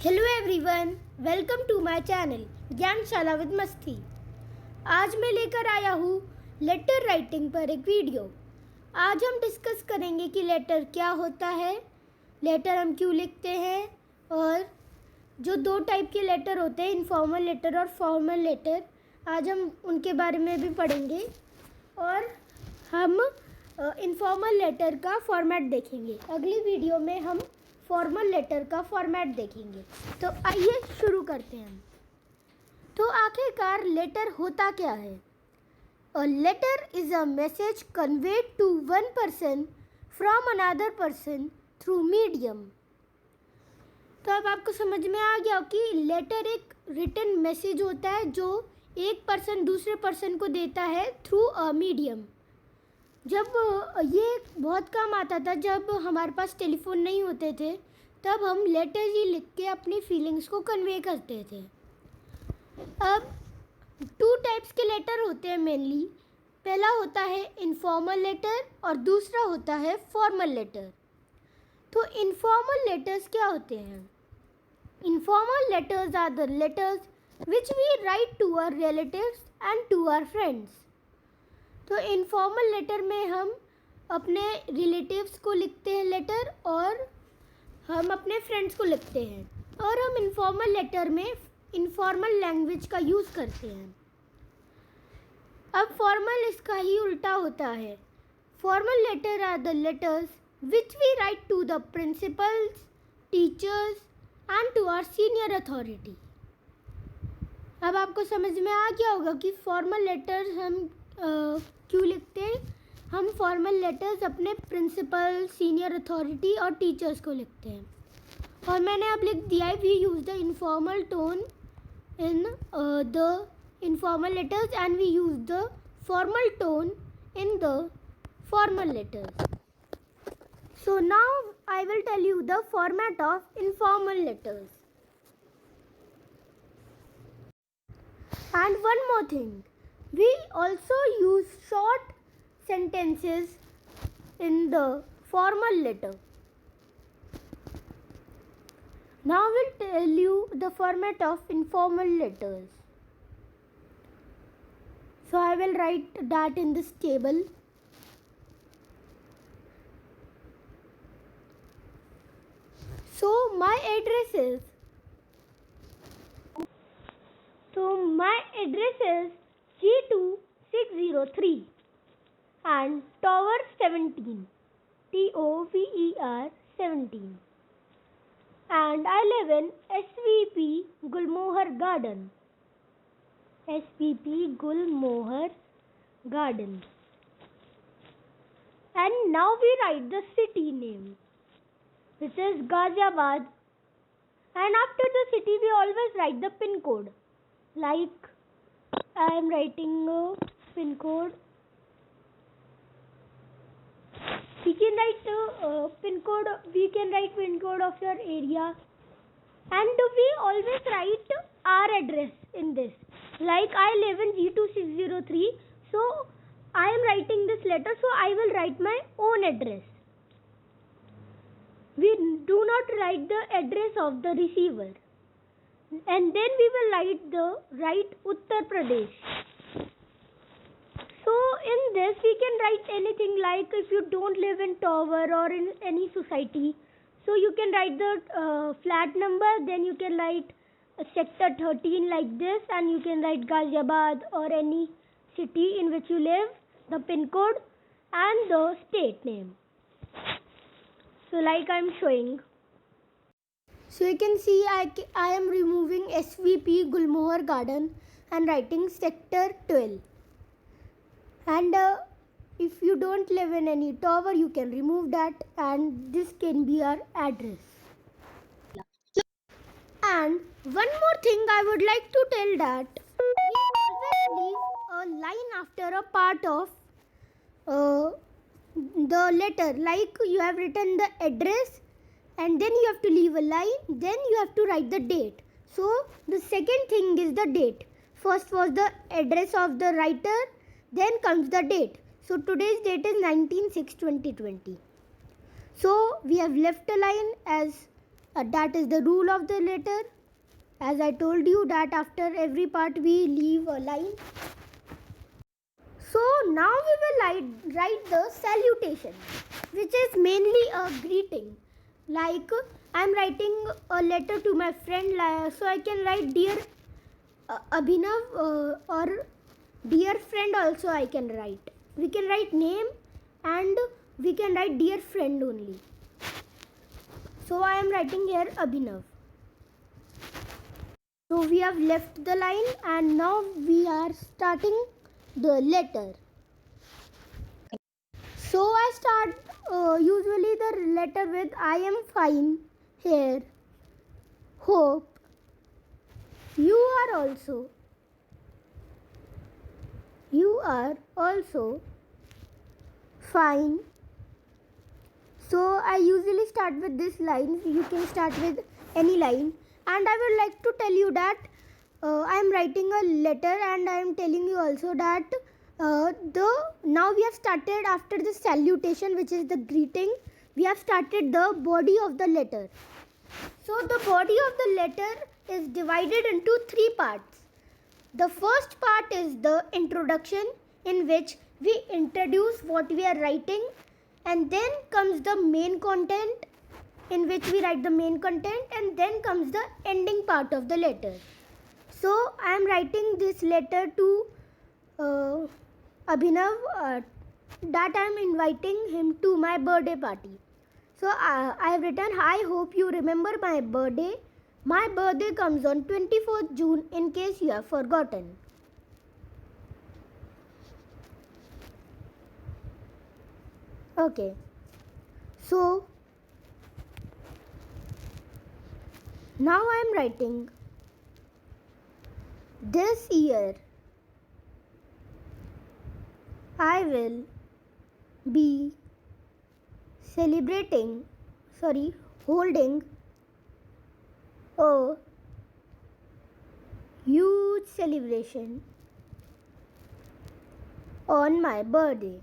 Hello everyone, welcome to my channel Gyanshala with Masti. आज मैं लेकर आया हूँ लेटर राइटिंग पर एक वीडियो। आज हम डिस्कस करेंगे कि लेटर क्या होता है, लेटर हम क्यों लिखते हैं और जो दो टाइप के लेटर होते हैं, इनफॉर्मल लेटर और फॉर्मल लेटर, आज हम उनके बारे में भी पढ़ेंगे और हम इनफॉर्मल लेटर का फॉर्मेट देखेंगे। अगली वीडियो में हम फॉर्मल लेटर का फॉर्मेट देखेंगे। तो आइए शुरू करते हैं। तो आखिरकार लेटर होता क्या है? A letter is a message conveyed to one person from another person through medium. तो अब आपको समझ में आ गया कि लेटर एक रिटन मैसेज होता है जो एक पर्सन दूसरे पर्सन को देता है थ्रू अ मीडियम। जब ये बहुत कम आता था, जब हमारे पास टेलीफोन नहीं होते थे, तब हम लेटर ही लिख के अपनी फीलिंग्स को कन्वे करते थे। अब टू टाइप्स के लेटर होते हैं मेनली। पहला होता है इनफॉर्मल लेटर और दूसरा होता है फॉर्मल लेटर। तो इनफॉर्मल लेटर्स क्या होते हैं? Informal letters are the letters which we write to our relatives and to our friends. तो इनफॉर्मल लेटर में हम अपने रिलेटिव्स को लिखते हैं लेटर और हम अपने फ्रेंड्स को लिखते हैं, और हम इनफॉर्मल लेटर में इनफॉर्मल लैंग्वेज का यूज़ करते हैं। अब फॉर्मल इसका ही उल्टा होता है। Formal letter are the letters which we write to the principals, teachers and to our senior authority. अब आपको समझ में आ गया होगा कि फॉर्मल लेटर्स हम क्यों लिखते हैं। हम फॉर्मल लेटर्स अपने प्रिंसिपल, सीनियर अथॉरिटी और टीचर्स को लिखते हैं। और मैंने अब लिख दिया है, we use the informal tone in the informal letters and we use the formal tone in the formal letters. So now I will tell you the format of informal letters. And one more thing, we also use short sentences in the formal letter. Now we'll tell you the format of informal letters. So I will write that in this table. So my address is G2603 and Tower 17, TOVER 17, and I live in SVP Gulmohar Garden. SVP Gulmohar Garden. And now we write the city name, which is Ghaziabad. And after the city we always write the pin code. Like I am writing pin code. We can write pin code. We can write pin code of your area, and we always write our address in this. Like I live in G2603, so I am writing this letter, so I will write my own address. We do not write the address of the receiver, and then we will write Uttar Pradesh. So in this we can write anything, like if you don't live in Tower or in any society, so you can write the flat number, then you can write sector 13 like this, and you can write Ghaziabad or any city in which you live, the pin code and the state name. So like I am showing. So you can see I am removing SVP Gulmohar Garden and writing sector 12. And if you don't live in any tower, you can remove that, and this can be our address. And one more thing I would like to tell, that we always leave a line after a part of the letter. Like you have written the address, and then you have to leave a line, then you have to write the date. So the second thing is the date. First was the address of the writer, then comes the date. So today's date is 19/6/2020. So we have left a line as That is the rule of the letter. As I told you that after every part we leave a line. So now we will write the salutation, which is mainly a greeting. Like I'm writing a letter to my friend, so I can write dear Abhinav or dear friend also I can write. We can write name and we can write dear friend only. So I am writing here Abhinav. So we have left the line and now we are starting the letter. So I start usually the letter with I am fine here. Hope you are also. You are also fine. So I usually start with this line. You can start with any line. And I would like to tell you that I am writing a letter and I am telling you also that now we have started after the salutation, which is the greeting. We have started the body of the letter. So the body of the letter is divided into 3 parts. The first part is the introduction, in which we introduce what we are writing, and then comes the main content, in which we write the main content, and then comes the ending part of the letter. So I am writing this letter to Abhinav that I am inviting him to my birthday party. So I have written, I hope you remember my birthday. My birthday comes on 24th June in case you have forgotten. Okay. So now I am writing this year I will be holding a huge celebration on my birthday.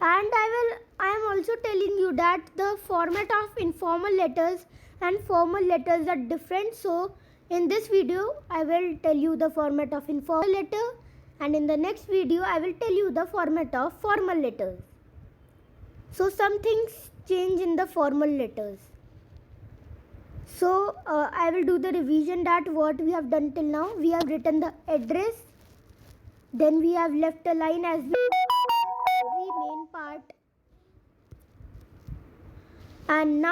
And I am also telling you that the format of informal letters and formal letters are different. So in this video I will tell you the format of informal letter, and in the next video I will tell you the format of formal letters. So some things change in the formal letters. So I will do the revision that what we have done till now. We have written the address, then we have left a line as every main part, and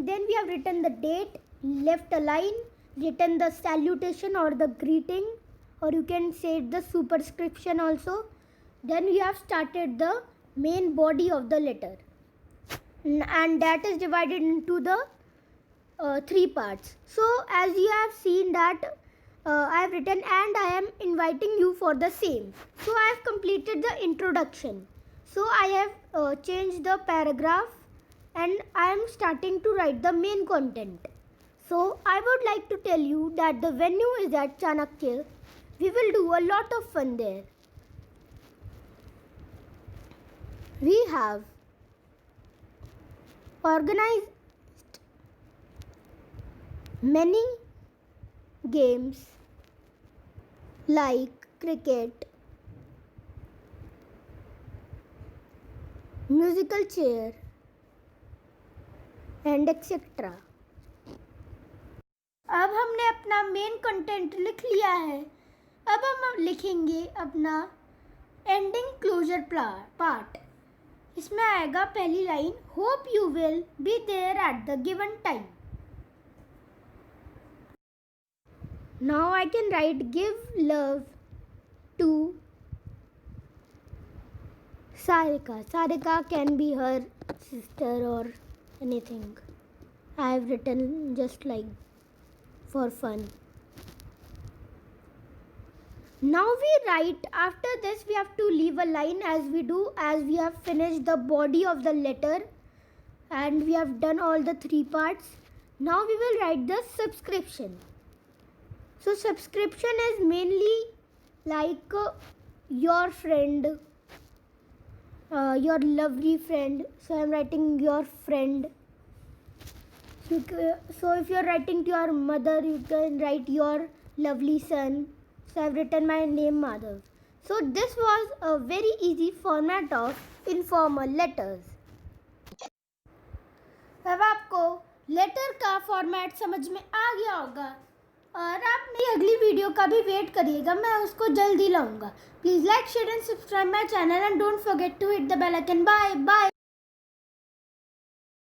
then we have written the date, left a line, written the salutation or the greeting, or you can say the superscription also. Then we have started the main body of the letter, and that is divided into the 3 parts. So as you have seen that I have written and I am inviting you for the same. So I have completed the introduction. So I have changed the paragraph and I am starting to write the main content. So I would like to tell you that the venue is at Chanakya. We will do a lot of fun there. We have organized many games like cricket, musical chair and etc. अब हमने अपना main content लिख लिया है. अब हम लिखेंगे अपना एंडिंग क्लोजर पार्ट. इसमें आएगा पहली line, hope you will be there at the given time. Now I can write give love to Sarika. Sarika can be her sister or anything. I have written just like for fun. Now we write, after this we have to leave a line as we have finished the body of the letter and we have done all the 3 parts. Now we will write the subscription. So subscription is mainly like your friend your lovely friend. So I'm writing your friend. So if you're writing to your mother, you can write your lovely son. So I've written my name Madhav. So this was a very easy format of informal letters. अब आपको letter का format समझ में आ गया होगा और आप मेरी अगली वीडियो का भी वेट करिएगा, मैं उसको जल्दी लाऊंगा. Please like share and subscribe my channel and don't forget to hit the bell icon. Bye bye.